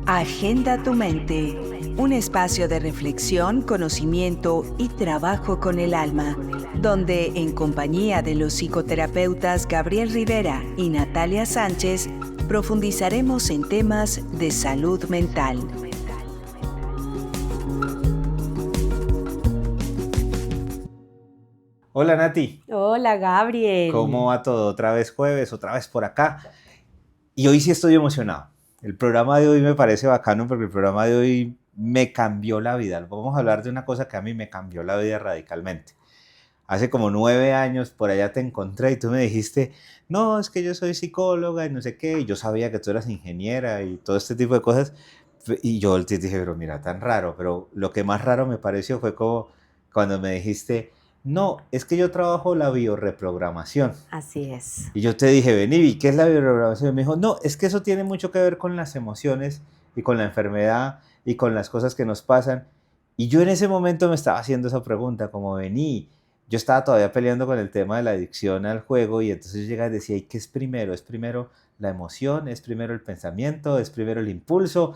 Agenda tu mente, un espacio de reflexión, conocimiento y trabajo con el alma, donde en compañía de los psicoterapeutas Gabriel Rivera y Natalia Sánchez, profundizaremos en temas de salud mental. Hola Nati, Hola, ¿cómo Gabriel. va todo? Otra vez jueves, otra vez por acá. Y hoy sí estoy emocionado. El programa de hoy me parece bacano porque el programa de hoy me cambió la vida. Vamos a hablar de una cosa que a mí me cambió la vida radicalmente. Hace como 9 años por allá te encontré y tú me dijiste, no, es que yo soy psicóloga y no sé qué, y yo sabía que tú eras ingeniera y todo este tipo de cosas. Y yo te dije, pero mira, tan raro, pero lo que más raro me pareció fue como cuando me dijiste, no, es que yo trabajo la biorreprogramación. Así es. Y yo te dije, vení, ¿qué es la biorreprogramación? Y me dijo, no, es que eso tiene mucho que ver con las emociones y con la enfermedad y con las cosas que nos pasan. Y yo en ese momento me estaba haciendo esa pregunta, como vení, yo estaba todavía peleando con el tema de la adicción al juego y entonces yo llegaba y decía, ¿y qué es primero? ¿Es primero la emoción? ¿Es primero el pensamiento? ¿Es primero el impulso?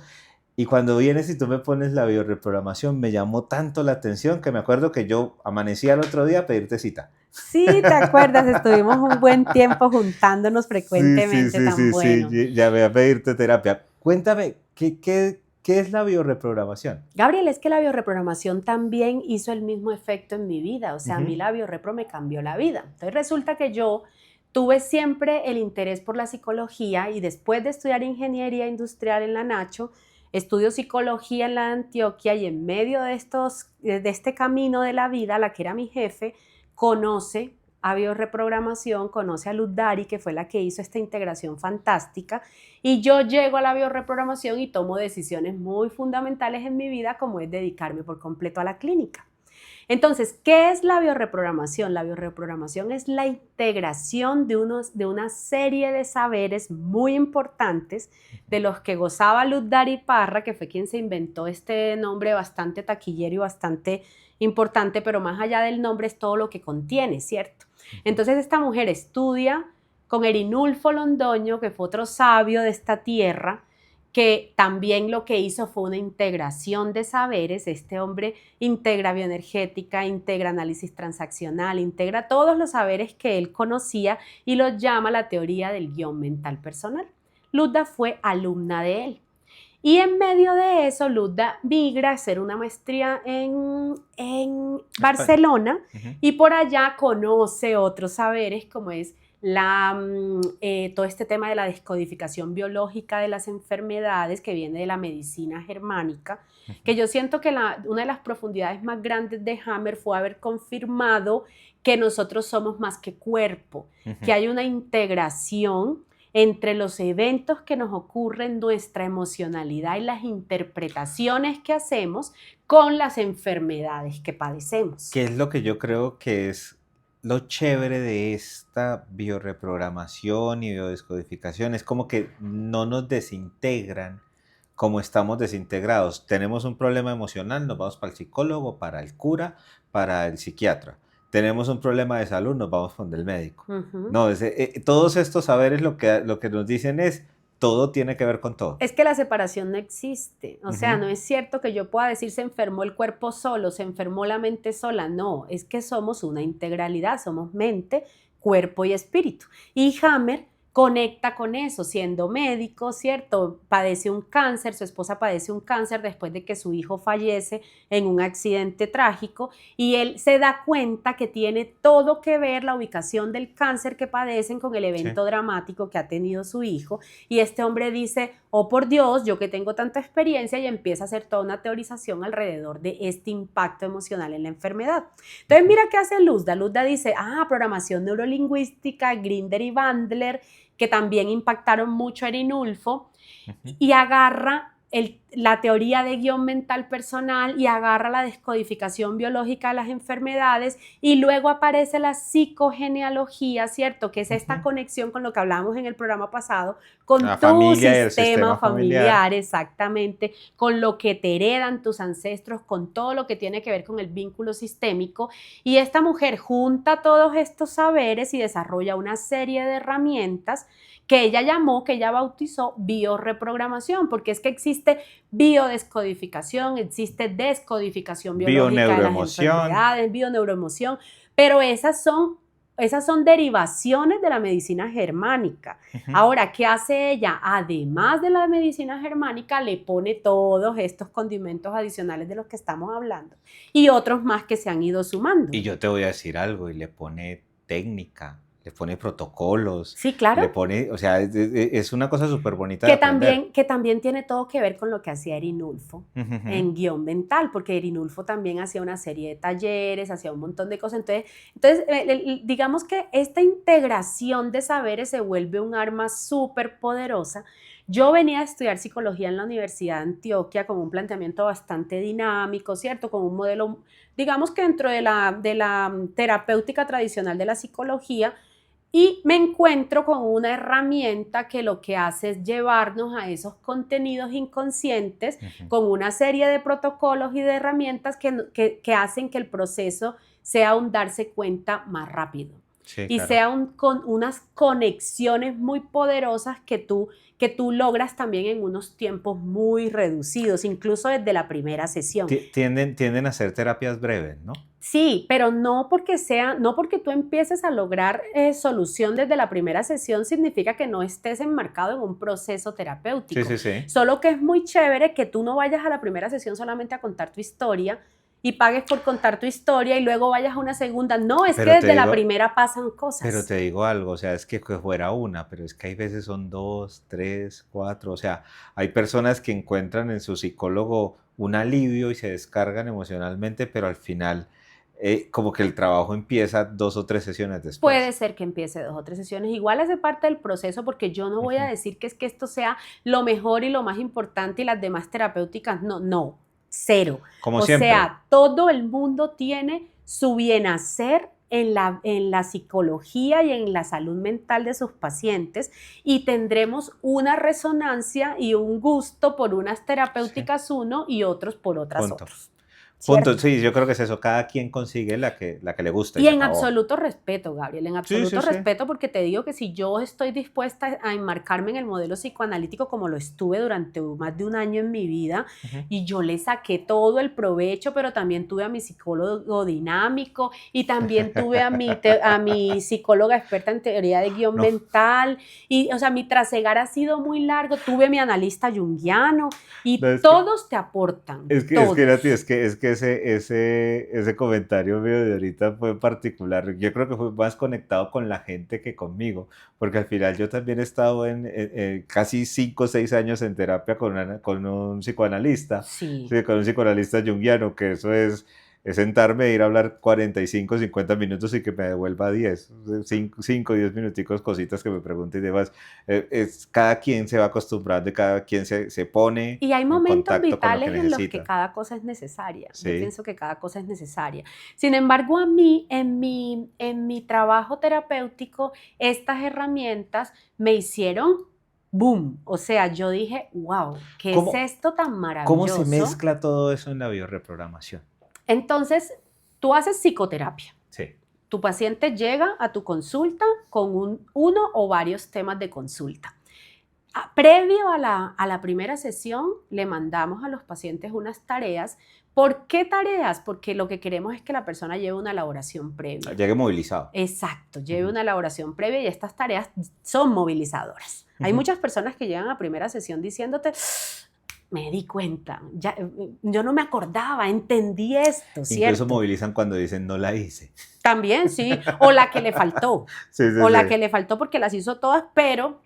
Y cuando vienes y tú me pones la biorreprogramación, me llamó tanto la atención que me acuerdo que yo amanecí al otro día a pedirte cita. Sí, ¿te acuerdas? Estuvimos un buen tiempo juntándonos Sí, sí, frecuentemente, sí, tan sí, bueno. sí, ya voy a pedirte terapia. Cuéntame, ¿qué es la biorreprogramación? Gabriel, es que la biorreprogramación también hizo el mismo efecto en mi vida. O sea, a mí Ujú. la biorrepro me cambió la vida. Entonces resulta que yo tuve siempre el interés por la psicología y después de estudiar ingeniería industrial en la Nacho, estudio psicología en la Antioquia y en medio de este camino de la vida, la que era mi jefe, conoce a biorreprogramación, conoce a Luz Dari, que fue la que hizo esta integración fantástica, y yo llego a la biorreprogramación y tomo decisiones muy fundamentales en mi vida, como es dedicarme por completo a la clínica. Entonces, ¿qué es la biorreprogramación? La biorreprogramación es la integración de una serie de saberes muy importantes de los que gozaba Luz Dari Parra, que fue quien se inventó este nombre bastante taquillero y bastante importante, pero más allá del nombre es todo lo que contiene, ¿cierto? Entonces, esta mujer estudia con Erinulfo Londoño, que fue otro sabio de esta tierra, que también lo que hizo fue una integración de saberes. Este hombre integra bioenergética, integra análisis transaccional, integra todos los saberes que él conocía y los llama la teoría del guión mental personal. Ludda fue alumna de él. Y en medio de eso, Ludda migra a hacer una maestría en España. Barcelona Ujú. y por allá conoce otros saberes como es todo este tema de la descodificación biológica de las enfermedades que viene de la medicina germánica, que yo siento que una de las profundidades más grandes de Hammer fue haber confirmado que nosotros somos más que cuerpo, que hay una integración entre los eventos que nos ocurren, nuestra emocionalidad y las interpretaciones que hacemos con las enfermedades que padecemos. ¿Qué es lo que yo creo que es lo chévere de esta biorreprogramación y biodescodificación? Es como que no nos desintegran como estamos desintegrados. Tenemos un problema emocional, nos vamos para el psicólogo, para el cura, para el psiquiatra. Tenemos un problema de salud, nos vamos con el médico. No, todos estos saberes lo que nos dicen es, todo tiene que ver con todo. Es que la separación no existe. O sea, Ujú. no es cierto que yo pueda decir se enfermó el cuerpo solo, se enfermó la mente sola. No, es que somos una integralidad, somos mente, cuerpo y espíritu. Y Hammer conecta con eso, siendo médico, ¿cierto? Padece un cáncer, su esposa padece un cáncer después de que su hijo fallece en un accidente trágico y él se da cuenta que tiene todo que ver la ubicación del cáncer que padecen con el Sí. evento dramático que ha tenido su hijo. Y este hombre dice, oh por Dios, yo que tengo tanta experiencia, y empieza a hacer toda una teorización alrededor de este impacto emocional en la enfermedad. Entonces mira qué hace Luzda. Luzda dice, programación neurolingüística, Grinder y Bandler, que también impactaron mucho a Erinulfo, Ujú. y agarra la teoría de guión mental personal y agarra la descodificación biológica de las enfermedades y luego aparece la psicogenealogía, ¿cierto? Que es esta conexión con lo que hablábamos en el programa pasado, La con tu familia y el sistema sistema familiar. familiar, exactamente, con lo que te heredan tus ancestros, con todo lo que tiene que ver con el vínculo sistémico. Y esta mujer junta todos estos saberes y desarrolla una serie de herramientas que ella llamó, que ella bautizó biorreprogramación, porque es que existe existe biodescodificación, existe descodificación biológica de las enfermedades, bioneuroemoción, pero esas son derivaciones de la medicina germánica. Ahora, ¿qué hace ella? Además de la medicina germánica, le pone todos estos condimentos adicionales de los que estamos hablando y otros más que se han ido sumando. Y yo te voy a decir algo, y le pone técnica, le pone protocolos. Sí, claro. Le pone, o sea, es una cosa súper bonita que de aprender. Que también tiene todo que ver con lo que hacía Erinulfo en Guión Mental, porque Erinulfo también hacía una serie de talleres, hacía un montón de cosas. Entonces digamos que esta integración de saberes se vuelve un arma súper poderosa. Yo venía a estudiar psicología en la Universidad de Antioquia con un planteamiento bastante dinámico, ¿cierto? Con un modelo, digamos que dentro de la terapéutica tradicional de la psicología, y me encuentro con una herramienta que lo que hace es llevarnos a esos contenidos inconscientes con una serie de protocolos y de herramientas que hacen que el proceso sea un darse cuenta más rápido. Sí, y claro. Sea con unas conexiones muy poderosas que tú logras también en unos tiempos muy reducidos, incluso desde la primera sesión. Tienden a ser terapias breves, ¿no? Sí, pero no porque tú empieces a lograr solución desde la primera sesión significa que no estés enmarcado en un proceso terapéutico. Sí. Solo que es muy chévere que tú no vayas a la primera sesión solamente a contar tu historia y pagues por contar tu historia y luego vayas a una segunda. No, es que desde la primera pasan cosas. Pero te digo algo, o sea, es que fuera una, pero es que hay veces son 2, 3, 4, o sea, hay personas que encuentran en su psicólogo un alivio y se descargan emocionalmente, pero al final como que el trabajo empieza 2 o 3 sesiones después. Puede ser que empiece 2 o 3 sesiones, igual hace parte del proceso porque yo no voy a decir que es que esto sea lo mejor y lo más importante y las demás terapéuticas, no, cero. Como siempre. O sea, todo el mundo tiene su bienhacer en la psicología y en la salud mental de sus pacientes y tendremos una resonancia y un gusto por unas terapéuticas uno y otros por otras otros. Punto, sí, yo creo que es eso, cada quien consigue la que le gusta. Y en absoluto respeto, Gabriel, en absoluto respeto, porque te digo que si yo estoy dispuesta a enmarcarme en el modelo psicoanalítico como lo estuve durante más de un año en mi vida, y yo le saqué todo el provecho, pero también tuve a mi psicólogo dinámico y también tuve a mi psicóloga experta en teoría de guión mental, y o sea, mi trasegar ha sido muy largo, tuve mi analista junguiano, y todos te aportan. Es que ese comentario mío de ahorita fue particular. Yo creo que fue más conectado con la gente que conmigo, porque al final yo también he estado en casi 5 o 6 años en terapia con un psicoanalista, con un psicoanalista junguiano, que eso es sentarme e ir a hablar 45, 50 minutos y que me devuelva 10, 5, 10 minuticos, cositas que me pregunte y demás. Cada quien se va acostumbrando, cada quien se pone y hay momentos vitales en los necesita. Que cada cosa es necesaria. Sí. Yo pienso que cada cosa es necesaria. Sin embargo, a mí, en mi trabajo terapéutico, estas herramientas me hicieron boom. O sea, yo dije, wow, ¿qué es esto tan maravilloso? ¿Cómo se mezcla todo eso en la biorreprogramación? Entonces, tú haces psicoterapia. Sí. Tu paciente llega a tu consulta con uno o varios temas de consulta. Previo a la primera sesión, le mandamos a los pacientes unas tareas. ¿Por qué tareas? Porque lo que queremos es que la persona lleve una elaboración previa. Llegue movilizado. Exacto, lleve una elaboración previa y estas tareas son movilizadoras. Hay muchas personas que llegan a primera sesión diciéndote... Me di cuenta, yo no me acordaba, entendí esto, ¿cierto? Incluso movilizan cuando dicen no la hice. También, sí, o la que le faltó, la que le faltó porque las hizo todas, pero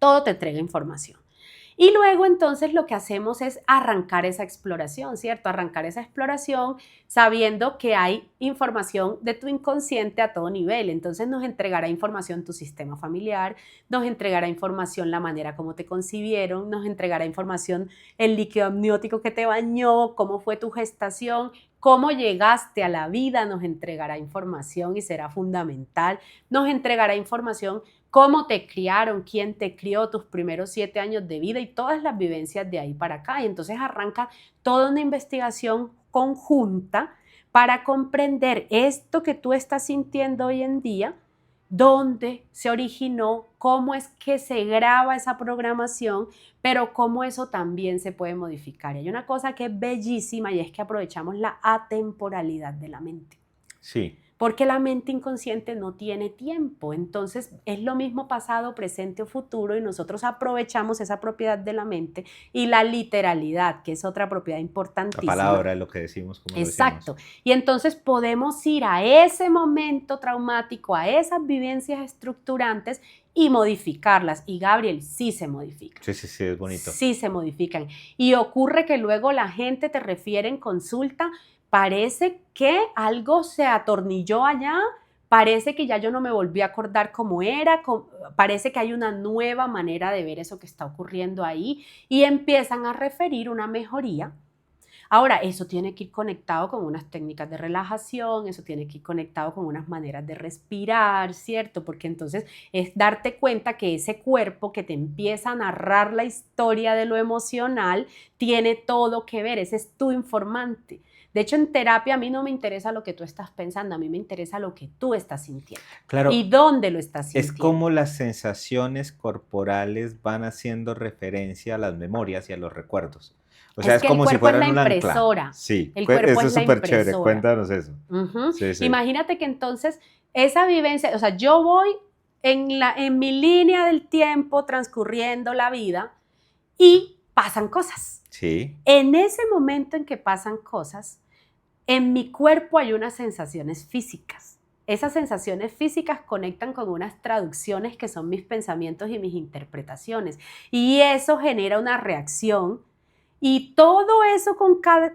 todo te entrega información. Y luego entonces lo que hacemos es arrancar esa exploración, ¿cierto? Arrancar esa exploración sabiendo que hay información de tu inconsciente a todo nivel. Entonces nos entregará información tu sistema familiar, nos entregará información la manera como te concibieron, nos entregará información el líquido amniótico que te bañó, cómo fue tu gestación, cómo llegaste a la vida, nos entregará información y será fundamental. Nos entregará información cómo te criaron, quién te crió, tus primeros 7 años de vida y todas las vivencias de ahí para acá. Y entonces arranca toda una investigación conjunta para comprender esto que tú estás sintiendo hoy en día, dónde se originó, cómo es que se graba esa programación, pero cómo eso también se puede modificar. Y hay una cosa que es bellísima y es que aprovechamos la atemporalidad de la mente. Sí. Porque la mente inconsciente no tiene tiempo, entonces es lo mismo pasado, presente o futuro y nosotros aprovechamos esa propiedad de la mente y la literalidad, que es otra propiedad importantísima. La palabra es lo que decimos, como Exacto. lo decimos. Y entonces podemos ir a ese momento traumático, a esas vivencias estructurantes y modificarlas. Y Gabriel, sí se modifican. Sí, es bonito. Sí se modifican. Y ocurre que luego la gente te refiere en consulta, parece que algo se atornilló allá, parece que ya yo no me volví a acordar cómo era, parece que hay una nueva manera de ver eso que está ocurriendo ahí y empiezan a referir una mejoría. Ahora, eso tiene que ir conectado con unas técnicas de relajación, eso tiene que ir conectado con unas maneras de respirar, ¿cierto? Porque entonces es darte cuenta que ese cuerpo que te empieza a narrar la historia de lo emocional tiene todo que ver, ese es tu informante. De hecho, en terapia a mí no me interesa lo que tú estás pensando, a mí me interesa lo que tú estás sintiendo. Claro, ¿Y dónde lo estás sintiendo? es como las sensaciones corporales van haciendo referencia a las memorias y a los recuerdos. O sea, es como si fueran un ancla. Sí, el cuerpo eso es es la súper chévere, impresora. cuéntanos eso. Sí. Imagínate que entonces esa vivencia, o sea, yo voy en mi línea del tiempo transcurriendo la vida y pasan cosas. Sí. En ese momento en que pasan cosas, en mi cuerpo hay unas sensaciones físicas. Esas sensaciones físicas conectan con unas traducciones que son mis pensamientos y mis interpretaciones. Y eso genera una reacción. Y todo eso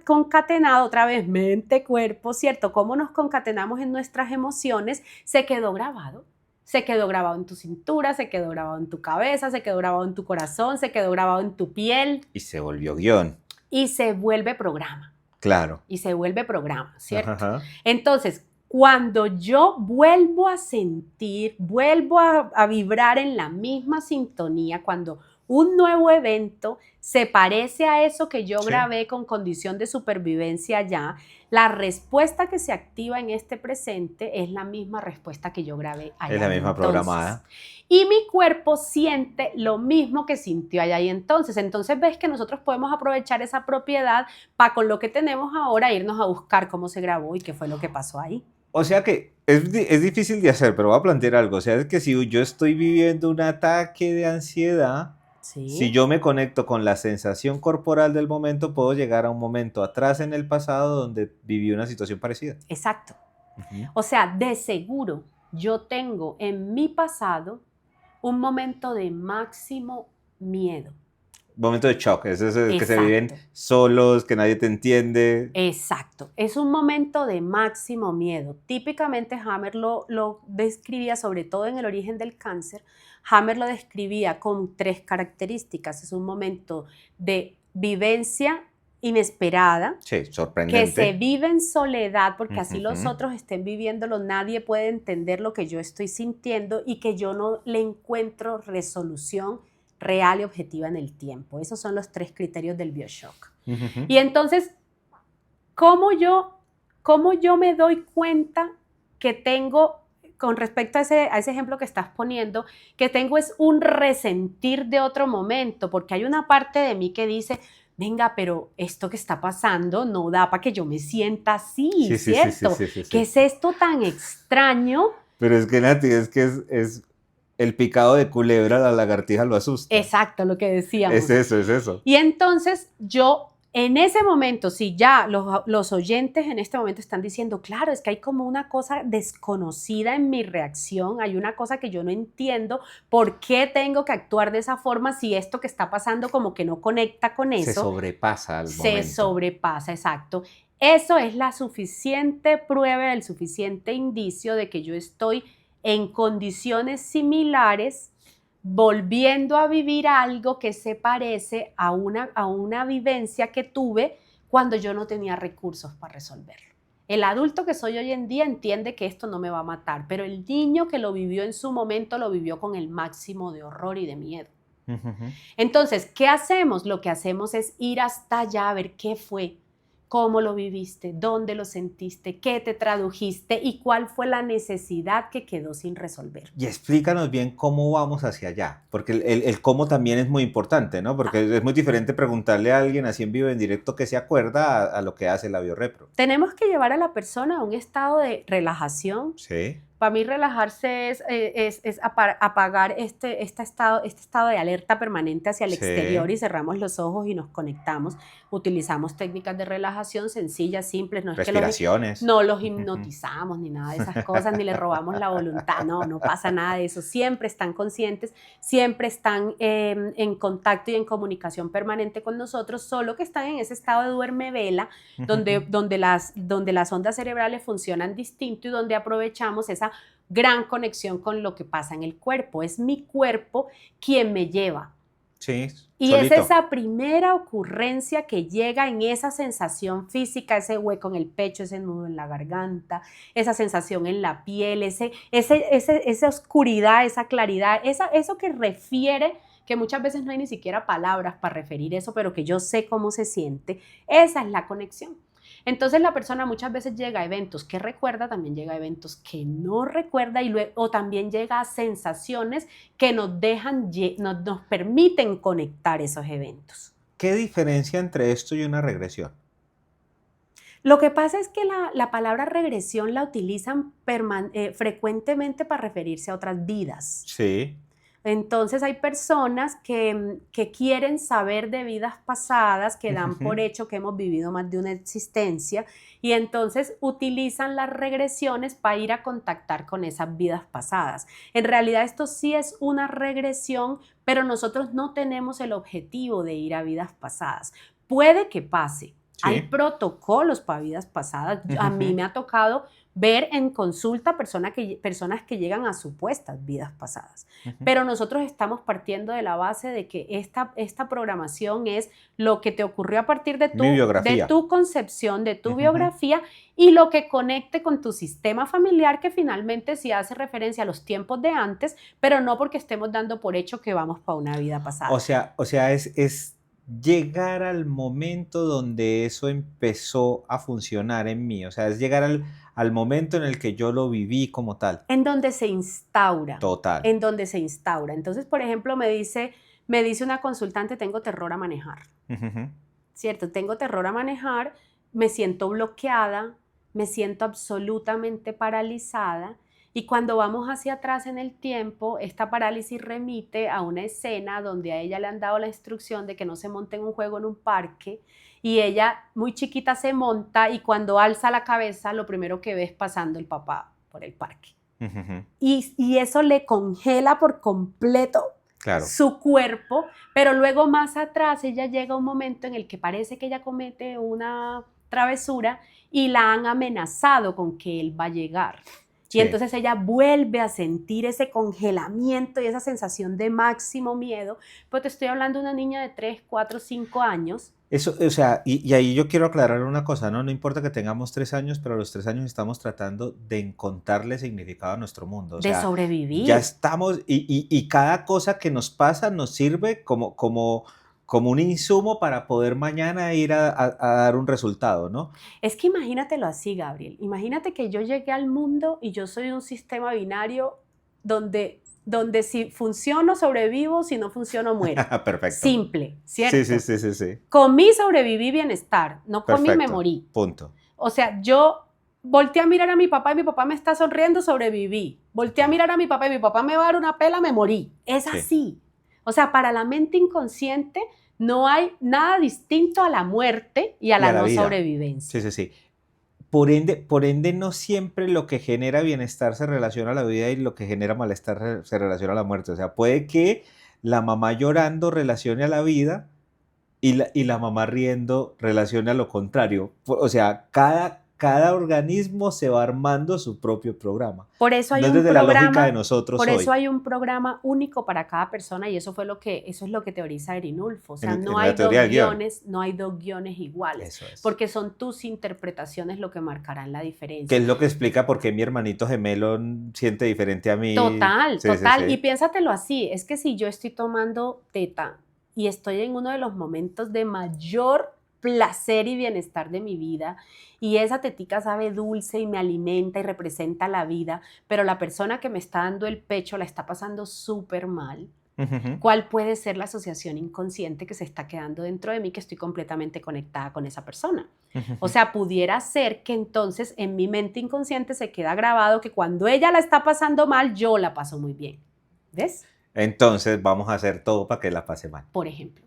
concatenado, otra vez, mente, cuerpo, ¿cierto? Cómo nos concatenamos en nuestras emociones, se quedó grabado. Se quedó grabado en tu cintura, se quedó grabado en tu cabeza, se quedó grabado en tu corazón, se quedó grabado en tu piel. Y se volvió guión. Y se vuelve programa. Claro. Y se vuelve programa, ¿cierto? Ajá. Entonces, cuando yo vuelvo a sentir, vuelvo a vibrar en la misma sintonía, cuando un nuevo evento se parece a eso que yo grabé con condición de supervivencia ya, la respuesta que se activa en este presente es la misma respuesta que yo grabé allá. Es la misma programada. Y mi cuerpo siente lo mismo que sintió allá y entonces. Entonces ves que nosotros podemos aprovechar esa propiedad para con lo que tenemos ahora irnos a buscar cómo se grabó y qué fue lo que pasó ahí. O sea que es difícil de hacer, pero voy a plantear algo. O sea, es que si yo estoy viviendo un ataque de ansiedad, si yo me conecto con la sensación corporal del momento, puedo llegar a un momento atrás en el pasado donde viví una situación parecida. Exacto. O sea, de seguro yo tengo en mi pasado un momento de máximo miedo. Momento de shock, es que se viven solos, que nadie te entiende. Exacto, es un momento de máximo miedo. Típicamente Hammer lo describía, sobre todo en El origen del cáncer, Hammer lo describía con 3 características. Es un momento de vivencia inesperada, sí, sorprendente, que se vive en soledad, porque así los otros estén viviéndolo, nadie puede entender lo que yo estoy sintiendo y que yo no le encuentro resolución real y objetiva en el tiempo. Esos son los 3 criterios del BioShock. Y entonces, ¿cómo yo me doy cuenta que tengo, con respecto a ese ejemplo que estás poniendo, que tengo es un resentir de otro momento? Porque hay una parte de mí que dice, venga, pero esto que está pasando no da para que yo me sienta así, ¿cierto? Sí. ¿Qué es esto tan extraño? Pero es que, Nati, es que es el picado de culebra, la lagartija lo asusta. Exacto, lo que decíamos. Es eso. Y entonces yo, en ese momento, si ya los oyentes en este momento están diciendo, claro, es que hay como una cosa desconocida en mi reacción, hay una cosa que yo no entiendo, ¿por qué tengo que actuar de esa forma si esto que está pasando como que no conecta con eso? Se sobrepasa al momento. Se sobrepasa, exacto. Eso es la suficiente prueba, el suficiente indicio de que yo estoy en condiciones similares, volviendo a vivir algo que se parece a una vivencia que tuve cuando yo no tenía recursos para resolverlo. El adulto que soy hoy en día entiende que esto no me va a matar, pero el niño que lo vivió en su momento lo vivió con el máximo de horror y de miedo. Entonces, ¿qué hacemos? Lo que hacemos es ir hasta allá a ver qué fue. cómo lo viviste, dónde lo sentiste, qué te tradujiste y cuál fue la necesidad que quedó sin resolver. Y explícanos bien cómo vamos hacia allá, porque el cómo también es muy importante, ¿no? Porque es muy diferente preguntarle a alguien así en vivo, en directo, que se acuerda a lo que hace la biorrepro. Tenemos que llevar a la persona a un estado de relajación. Sí. Para mí relajarse es apagar este estado de alerta permanente hacia el Sí. exterior y cerramos los ojos y nos conectamos. Utilizamos técnicas de relajación sencillas, simples. No es Respiraciones. que no los hipnotizamos ni nada de esas cosas, ni les robamos la voluntad. No pasa nada de eso. Siempre están conscientes, siempre están en contacto y en comunicación permanente con nosotros, solo que están en ese estado de duerme vela, donde las ondas cerebrales funcionan distinto y donde aprovechamos esa gran conexión con lo que pasa en el cuerpo. Es mi cuerpo quien me lleva. Sí, Y solito. es esa primera ocurrencia que llega en esa sensación física, ese hueco en el pecho, ese nudo en la garganta, esa sensación en la piel, esa oscuridad, esa claridad, eso que refiere, que muchas veces no hay ni siquiera palabras para referir eso, pero que yo sé cómo se siente. Esa es la conexión. Entonces la persona muchas veces llega a eventos que recuerda, también llega a eventos que no recuerda o también llega a sensaciones que nos permiten conectar esos eventos. ¿Qué diferencia entre esto y una regresión? Lo que pasa es que la palabra regresión la utilizan frecuentemente para referirse a otras vidas. Sí. Entonces hay personas que quieren saber de vidas pasadas, que dan por hecho que hemos vivido más de una existencia y entonces utilizan las regresiones para ir a contactar con esas vidas pasadas. En realidad esto sí es una regresión, pero nosotros no tenemos el objetivo de ir a vidas pasadas. Puede que pase. Sí. Hay protocolos para vidas pasadas. A mí me ha tocado ver en consulta personas que llegan a supuestas vidas pasadas. Pero nosotros estamos partiendo de la base de que esta programación es lo que te ocurrió a partir de tu concepción, de tu biografía y lo que conecte con tu sistema familiar, que finalmente sí hace referencia a los tiempos de antes, pero no porque estemos dando por hecho que vamos para una vida pasada. O sea, es llegar al momento donde eso empezó a funcionar en mí, o sea, es llegar al momento en el que yo lo viví como tal. En donde se instaura. Total. En donde se instaura. Entonces, por ejemplo, me dice una consultante, tengo terror a manejar. ¿Cierto? Tengo terror a manejar, me siento bloqueada, me siento absolutamente paralizada. Y cuando vamos hacia atrás en el tiempo, esta parálisis remite a una escena donde a ella le han dado la instrucción de que no se monte en un juego en un parque y ella muy chiquita se monta y cuando alza la cabeza lo primero que ve es pasando el papá por el parque. Y eso le congela por completo su cuerpo, pero luego más atrás ella llega a un momento en el que parece que ella comete una travesura y la han amenazado con que él va a llegar. Y entonces ella vuelve a sentir ese congelamiento y esa sensación de máximo miedo. Pero te estoy hablando de una niña de 3, 4, 5 años. Eso, o sea, y ahí yo quiero aclarar una cosa, ¿no? No importa que tengamos 3 años, pero a los 3 años estamos tratando de encontrarle significado a nuestro mundo. O sea, de sobrevivir. Ya estamos, y cada cosa que nos pasa nos sirve como un insumo para poder mañana ir a dar un resultado, ¿no? Es que imagínatelo así, Gabriel. Imagínate que yo llegué al mundo y yo soy un sistema binario donde si funciono, sobrevivo, si no funciono, muero. Perfecto. Simple, ¿cierto? Sí. Comí, sobreviví, bienestar. No comí, Perfecto. me morí. Punto. O sea, yo volteé a mirar a mi papá y mi papá me está sonriendo, sobreviví. Volteé a mirar a mi papá y mi papá me va a dar una pela, me morí. Es así. O sea, para la mente inconsciente no hay nada distinto a la muerte y a la no sobrevivencia. Sí. Por ende, no siempre lo que genera bienestar se relaciona a la vida y lo que genera malestar se relaciona a la muerte. O sea, puede que la mamá llorando relacione a la vida y la mamá riendo relacione a lo contrario. O sea, cada organismo se va armando su propio programa. Por eso hay no un desde programa, la lógica de nosotros por hoy. eso hay un programa único para cada persona y eso es lo que teoriza Erinulfo. O sea, no hay dos guiones iguales. Eso es. Porque son tus interpretaciones lo que marcarán la diferencia. Que es lo que explica por qué mi hermanito gemelo siente diferente a mí. Total. Sí. Y piénsatelo así, es que si yo estoy tomando teta y estoy en uno de los momentos de mayor placer y bienestar de mi vida y esa tetica sabe dulce y me alimenta y representa la vida, pero la persona que me está dando el pecho la está pasando súper mal. ¿Cuál puede ser la asociación inconsciente que se está quedando dentro de mí que estoy completamente conectada con esa persona? O sea, pudiera ser que entonces en mi mente inconsciente se queda grabado que cuando ella la está pasando mal, yo la paso muy bien. ¿Ves? Entonces vamos a hacer todo para que la pase mal. Por ejemplo.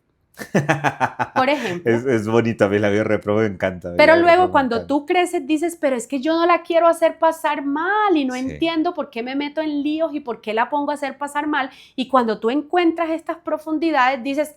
Por ejemplo. Es bonito, a mí la biorrepro me encanta. Pero luego cuando tú creces dices, pero es que yo no la quiero hacer pasar mal y no Sí. entiendo por qué me meto en líos y por qué la pongo a hacer pasar mal. Y cuando tú encuentras estas profundidades dices,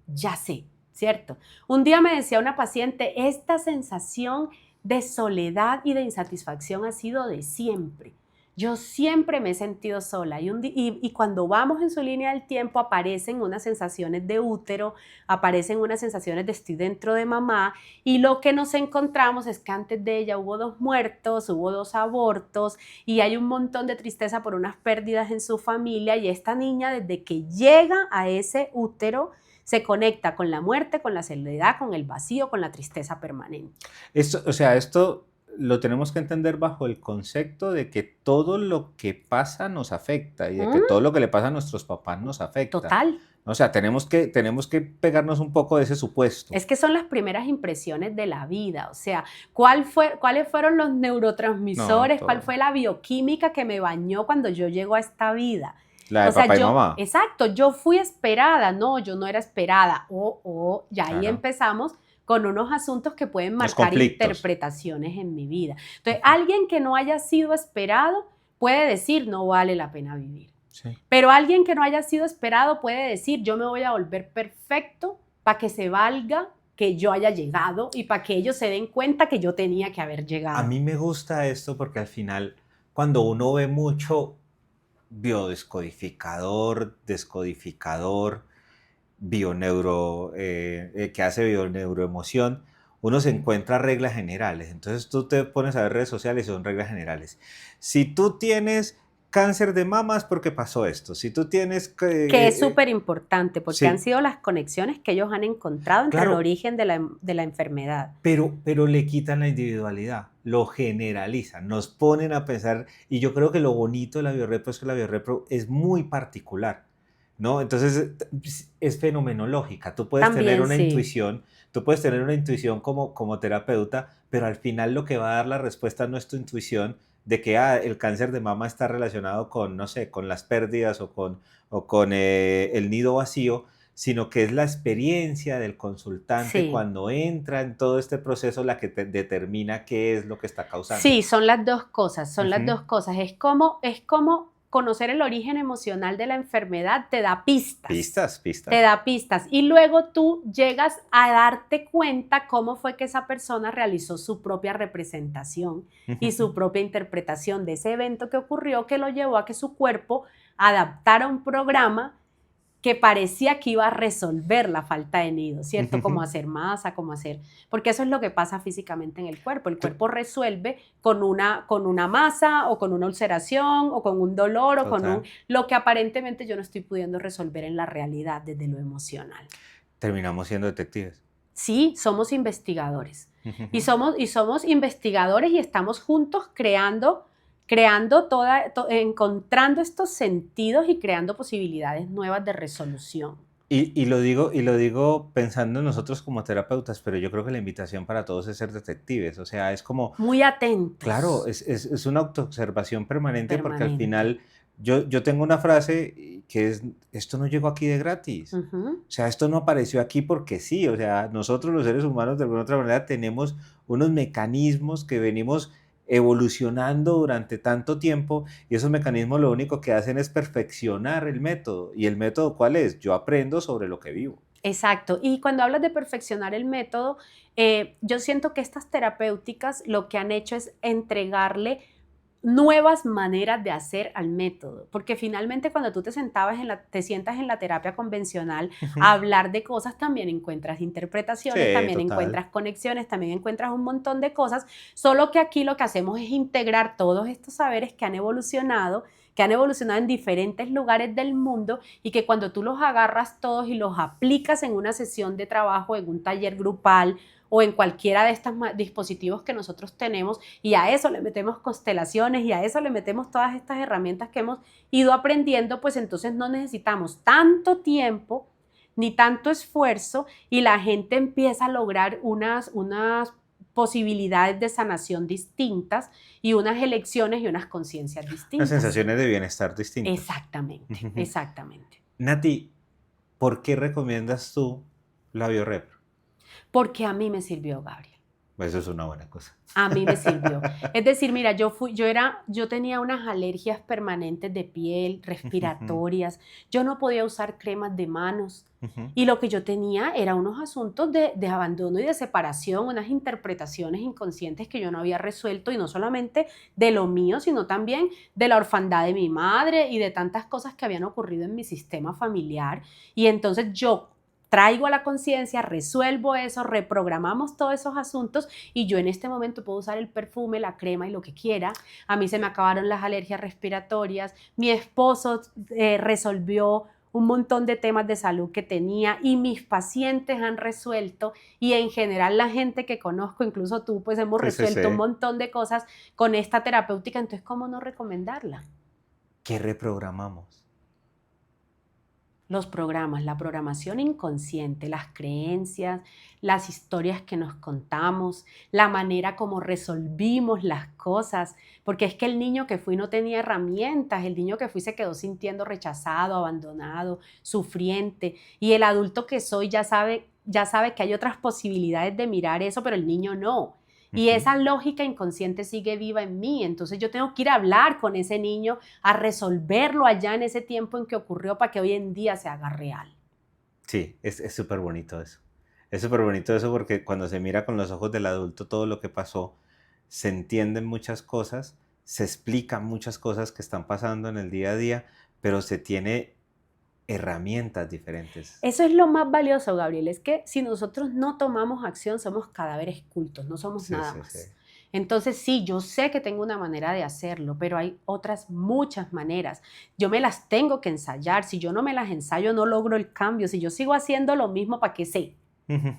ya sé, ¿cierto? Un día me decía una paciente, esta sensación de soledad y de insatisfacción ha sido de siempre. Yo siempre me he sentido sola y cuando vamos en su línea del tiempo aparecen unas sensaciones de útero, aparecen unas sensaciones de estoy dentro de mamá y lo que nos encontramos es que antes de ella hubo 2 muertos, hubo 2 abortos y hay un montón de tristeza por unas pérdidas en su familia y esta niña desde que llega a ese útero se conecta con la muerte, con la soledad, con el vacío, con la tristeza permanente. Esto lo tenemos que entender bajo el concepto de que todo lo que pasa nos afecta y de que todo lo que le pasa a nuestros papás nos afecta. Total. O sea, tenemos que pegarnos un poco de ese supuesto. Es que son las primeras impresiones de la vida, o sea, ¿cuáles fueron los neurotransmisores? ¿Cuál fue la bioquímica que me bañó cuando yo llego a esta vida? La de papá y mamá. Exacto, yo fui esperada, no, yo no era esperada, ya ahí Claro. empezamos con unos asuntos que pueden marcar interpretaciones en mi vida. Entonces, alguien que no haya sido esperado puede decir, no vale la pena vivir. Sí. Pero alguien que no haya sido esperado puede decir, yo me voy a volver perfecto para que se valga que yo haya llegado y para que ellos se den cuenta que yo tenía que haber llegado. A mí me gusta esto porque al final, cuando uno ve mucho biodescodificador, descodificador, que hace bioneuroemoción, uno se encuentra reglas generales. Entonces tú te pones a ver redes sociales y son reglas generales. Si tú tienes cáncer de mama es porque pasó esto. Si tú tienes... que es súper importante porque sí. han sido las conexiones que ellos han encontrado entre el origen de la enfermedad. Pero le quitan la individualidad, lo generalizan, nos ponen a pensar, y yo creo que lo bonito de la biorrepro es que la biorrepro es muy particular, ¿no? Entonces es fenomenológica, tú puedes tener una intuición, como terapeuta, pero al final lo que va a dar la respuesta no es tu intuición de que el cáncer de mama está relacionado con, no sé, con las pérdidas o con el nido vacío, sino que es la experiencia del consultante cuando entra en todo este proceso la que determina qué es lo que está causando. Sí, son las dos cosas, las dos cosas. Es como conocer el origen emocional de la enfermedad te da pistas. Pistas. Te da pistas. Y luego tú llegas a darte cuenta cómo fue que esa persona realizó su propia representación y su propia interpretación de ese evento que ocurrió que lo llevó a que su cuerpo adaptara un programa que parecía que iba a resolver la falta de nido, ¿cierto? Como hacer masa, porque eso es lo que pasa físicamente en el cuerpo. El cuerpo resuelve con una masa o con una ulceración o con un dolor o con lo que aparentemente yo no estoy pudiendo resolver en la realidad desde lo emocional. Terminamos siendo detectives. Sí, somos investigadores. Y somos investigadores y estamos juntos encontrando estos sentidos y creando posibilidades nuevas de resolución. Y lo digo pensando en nosotros como terapeutas, pero yo creo que la invitación para todos es ser detectives, o sea, es como... Muy atentos. Claro, es una autoobservación permanente porque al final yo tengo una frase que es, esto no llegó aquí de gratis, o sea, esto no apareció aquí porque sí, o sea, nosotros los seres humanos de alguna otra manera tenemos unos mecanismos que venimos evolucionando durante tanto tiempo y esos mecanismos lo único que hacen es perfeccionar el método. ¿Y el método cuál es? Yo aprendo sobre lo que vivo. Exacto. Y cuando hablas de perfeccionar el método, yo siento que estas terapéuticas lo que han hecho es entregarle nuevas maneras de hacer al método, porque finalmente cuando tú te sientas en la terapia convencional a hablar de cosas, también encuentras interpretaciones, también encuentras conexiones, también encuentras un montón de cosas, solo que aquí lo que hacemos es integrar todos estos saberes que han evolucionado, que han evolucionado en diferentes lugares del mundo y que cuando tú los agarras todos y los aplicas en una sesión de trabajo, en un taller grupal o en cualquiera de estos dispositivos que nosotros tenemos, y a eso le metemos constelaciones y a eso le metemos todas estas herramientas que hemos ido aprendiendo, pues entonces no necesitamos tanto tiempo ni tanto esfuerzo y la gente empieza a lograr unas posibilidades de sanación distintas y unas elecciones y unas conciencias distintas. Unas sensaciones de bienestar distintas. Exactamente, exactamente. Nati, ¿por qué recomiendas tú la BioRep? Porque a mí me sirvió, Gabriel. Eso es una buena cosa. A mí me sirvió. Es decir, mira, yo tenía unas alergias permanentes de piel, respiratorias. Yo no podía usar cremas de manos. Y lo que yo tenía era unos asuntos de abandono y de separación, unas interpretaciones inconscientes que yo no había resuelto, y no solamente de lo mío, sino también de la orfandad de mi madre y de tantas cosas que habían ocurrido en mi sistema familiar. Y entonces yo traigo a la conciencia, resuelvo eso, reprogramamos todos esos asuntos y yo en este momento puedo usar el perfume, la crema y lo que quiera. A mí se me acabaron las alergias respiratorias, mi esposo resolvió un montón de temas de salud que tenía y mis pacientes han resuelto, y en general la gente que conozco, incluso tú, pues hemos resuelto un montón de cosas con esta terapéutica. Entonces, ¿cómo no recomendarla? ¿Qué reprogramamos? Los programas, la programación inconsciente, las creencias, las historias que nos contamos, la manera como resolvimos las cosas, porque es que el niño que fui no tenía herramientas, el niño que fui se quedó sintiendo rechazado, abandonado, sufriente, y el adulto que soy ya sabe que hay otras posibilidades de mirar eso, pero el niño no. Y esa lógica inconsciente sigue viva en mí, entonces yo tengo que ir a hablar con ese niño, a resolverlo allá en ese tiempo en que ocurrió para que hoy en día se haga real. Sí, es súper bonito eso. Es súper bonito eso porque cuando se mira con los ojos del adulto todo lo que pasó, se entienden muchas cosas, se explican muchas cosas que están pasando en el día a día, pero se tiene herramientas diferentes. Eso es lo más valioso, Gabriel, es que si nosotros no tomamos acción somos cadáveres cultos, no somos nada más. Sí. Entonces sí, yo sé que tengo una manera de hacerlo, pero hay otras muchas maneras. Yo me las tengo que ensayar, si yo no me las ensayo no logro el cambio, si yo sigo haciendo lo mismo, ¿para qué sé?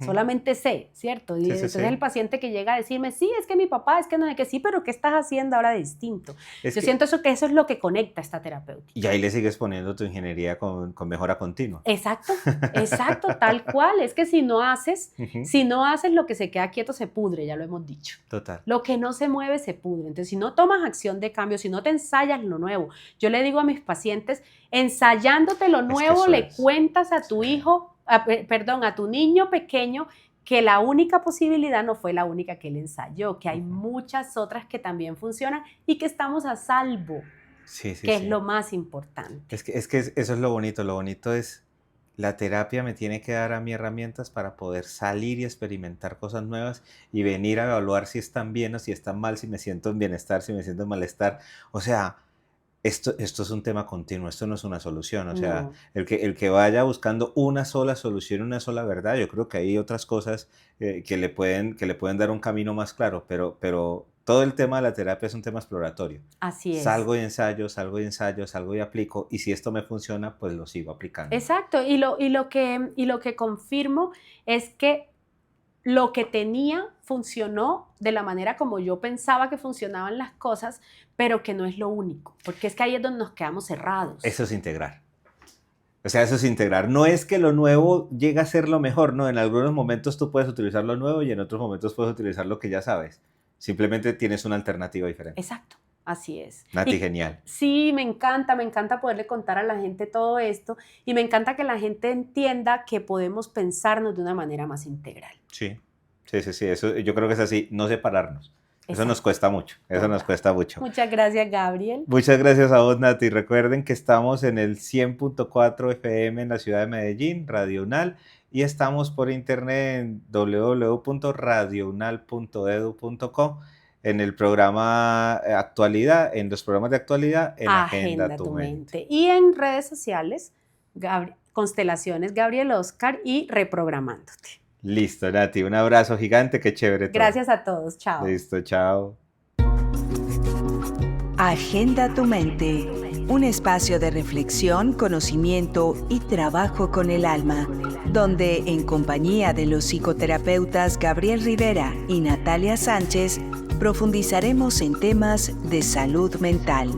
Solamente sé, ¿cierto? Y entonces el paciente que llega a decirme, sí, es que mi papá, es que no sé qué, sí, pero ¿qué estás haciendo ahora de distinto? Yo siento que eso es lo que conecta esta terapéutica. Y ahí le sigues poniendo tu ingeniería con mejora continua. Exacto, tal cual. Es que si no haces lo que se queda quieto se pudre, ya lo hemos dicho. Total. Lo que no se mueve se pudre. Entonces, si no tomas acción de cambio, si no te ensayas lo nuevo, yo le digo a mis pacientes, ensayándote lo nuevo, le cuentas a tu hijo, a tu niño pequeño, que la única posibilidad no fue la única que él ensayó, que hay muchas otras que también funcionan y que estamos a salvo, que es lo más importante. Es que eso es lo bonito es la terapia me tiene que dar a mí herramientas para poder salir y experimentar cosas nuevas y venir a evaluar si están bien o si están mal, si me siento en bienestar, si me siento en malestar. O sea, esto es un tema continuo, esto no es una solución, o sea, el que vaya buscando una sola solución, una sola verdad, yo creo que hay otras cosas que le pueden dar un camino más claro, pero todo el tema de la terapia es un tema exploratorio. Así es. Salgo y ensayo, salgo y aplico, y si esto me funciona, pues lo sigo aplicando. Exacto, y lo que confirmo es que lo que tenía funcionó de la manera como yo pensaba que funcionaban las cosas, pero que no es lo único, porque es que ahí es donde nos quedamos cerrados. Eso es integrar. O sea, eso es integrar. No es que lo nuevo llegue a ser lo mejor, no. En algunos momentos tú puedes utilizar lo nuevo y en otros momentos puedes utilizar lo que ya sabes. Simplemente tienes una alternativa diferente. Exacto. Así es. Nati, genial. Sí, me encanta poderle contar a la gente todo esto y me encanta que la gente entienda que podemos pensarnos de una manera más integral. Sí, eso, yo creo que es así, no separarnos. Eso nos cuesta mucho, Muchas gracias, Gabriel. Muchas gracias a vos, Nati. Recuerden que estamos en el 100.4 FM en la ciudad de Medellín, Radio UNAL, y estamos por internet en www.radiounal.edu.co. En el programa actualidad, en los programas de actualidad, en Agenda tu Mente. Y en redes sociales, Constelaciones Gabriel Oscar y Reprogramándote. Listo, Nati, un abrazo gigante, qué chévere todo. Gracias a todos, chao. Listo, chao. Agenda tu mente, un espacio de reflexión, conocimiento y trabajo con el alma, donde en compañía de los psicoterapeutas Gabriel Rivera y Natalia Sánchez profundizaremos en temas de salud mental.